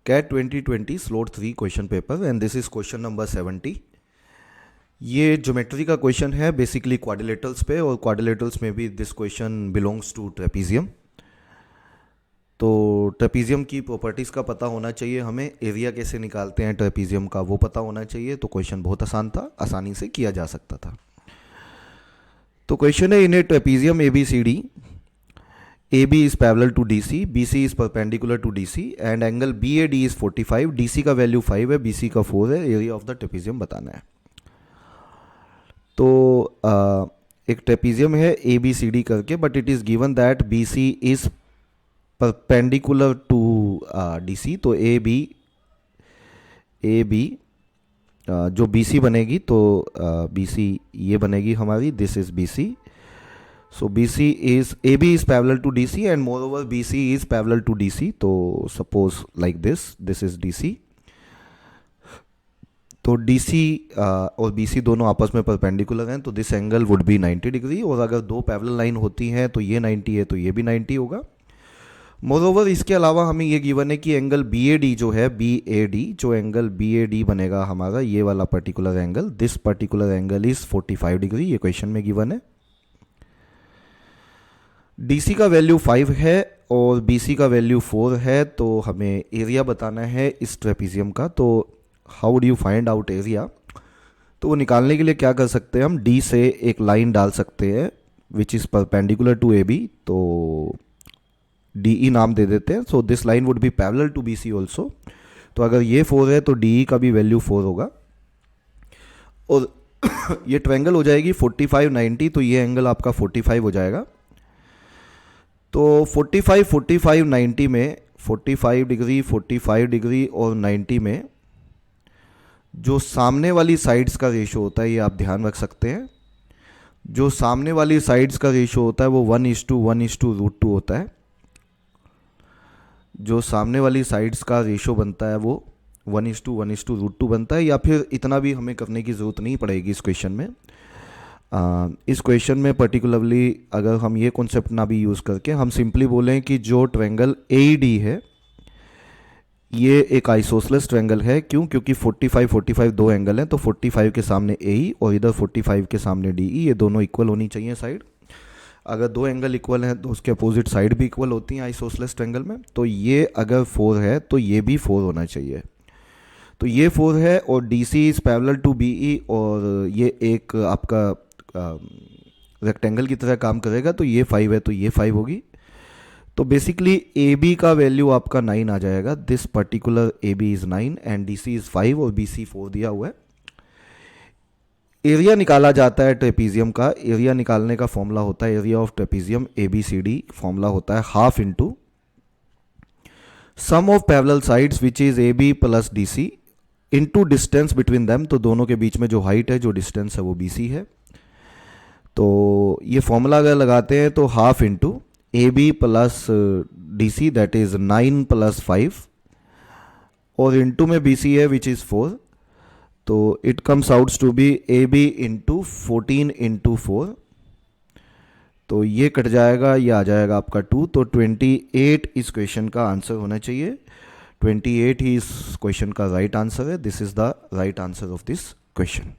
Cat 2020 slot 3 question paper and this is question number 70। ये geometry का question है basically quadrilaterals पे, और क्वाड्रिलेटरल्स में भी this question belongs to trapezium. तो ट्रेपीजियम की प्रॉपर्टीज़ का पता होना चाहिए हमें, एरिया कैसे निकालते हैं ट्रेपीजियम का वो पता होना चाहिए। तो क्वेश्चन बहुत आसान था, आसानी से किया जा सकता था। तो क्वेश्चन है, in a trapezium A B C D, AB is parallel to DC, BC is perpendicular to DC and angle BAD is 45, DC का वैल्यू 5 है, BC का 4 है, एरिया ऑफ द ट्रेपीजियम बताना है। तो एक ट्रेपीजियम है ABCD करके, but it is given that BC is perpendicular to DC। तो AB जो BC बनेगी, तो BC ये बनेगी हमारी, this is BC। So AB is parallel to DC and moreover BC is parallel to DC. तो suppose like this is DC। तो DC और BC दोनों आपस में परपेंडिकुलर हैं, तो this angle would be 90 degree. और अगर दो पैरेलल लाइन होती हैं तो ये 90 है तो ये भी 90 होगा। मोरोवर इसके अलावा हमें ये गिवन है कि एंगल BAD जो है, BAD जो एंगल BAD बनेगा हमारा, ये वाला particular angle, this particular angle is 45 degree, ये क्वेश्चन में गिवन है। DC का वैल्यू 5 है और BC का वैल्यू 4 है, तो हमें एरिया बताना है इस ट्रेपीजियम का। तो how do you find out area? तो वो निकालने के लिए क्या कर सकते हैं हम, D से एक लाइन डाल सकते हैं which is perpendicular to AB, तो DE नाम दे देते हैं। So this line would be parallel to BC also. तो अगर ये 4 है तो DE का भी वैल्यू 4 होगा, और ये ट्रायंगल हो जाएगी 45 90, तो ये एंगल आपका 45 हो जाएगा। तो 45 45 90 में 45 डिग्री 45 डिग्री और 90 में जो सामने वाली साइड्स का रेशो होता है, ये आप ध्यान रख सकते हैं। जो सामने वाली साइड्स का रेशो होता है वो 1:1:√2 होता है। जो सामने वाली साइड्स का रेशो बनता है वो 1:1:√2 बनता है, या फिर इतना भी हमें करने की ज़रूरत नहीं पड़ेगी इस क्वेश्चन में। इस क्वेश्चन में पर्टिकुलरली अगर हम ये कॉन्सेप्ट ना भी यूज़ करके हम सिंपली बोलें कि जो ट्रायंगल AED है ये एक आइसोसेलेस ट्रायंगल है। क्यों? क्योंकि 45 45 दो एंगल हैं, तो 45 के सामने AE और इधर 45 के सामने DE, ये दोनों इक्वल होनी चाहिए साइड। अगर दो एंगल इक्वल हैं तो उसके अपोजिट साइड भी इक्वल होती हैं आइसोसेलेस ट्रायंगल में। तो ये अगर 4 है तो ये भी 4 होना चाहिए। तो ये 4 है और DC is parallel to BE, और ये एक आपका रेक्टेंगल की तरह काम करेगा। तो ये 5 है तो ये 5 होगी। तो बेसिकली AB का वैल्यू आपका 9 आ जाएगा। This particular AB is 9 and DC is 5 और BC 4 दिया हुआ है। एरिया निकाला जाता है ट्रेपीजियम का। एरिया निकालने का फॉर्मूला होता है, area of trapezium ABCD formula होता है half into sum of parallel sides which is AB plus DC into distance between them. तो दोनों के बीच में जो हाइट है, जो डिस्टेंस है, वो BC है। तो ये फॉर्मूला अगर लगाते हैं तो half into AB plus DC that is 9 plus 5, और इंटू में BC है विच इज़ 4। तो it comes outs to be AB into 14 into 4। तो ये कट जाएगा, ये आ जाएगा आपका 2। तो 28 इस क्वेश्चन का आंसर होना चाहिए। 28 ही इस क्वेश्चन का राइट आंसर है। This is the right answer of this question.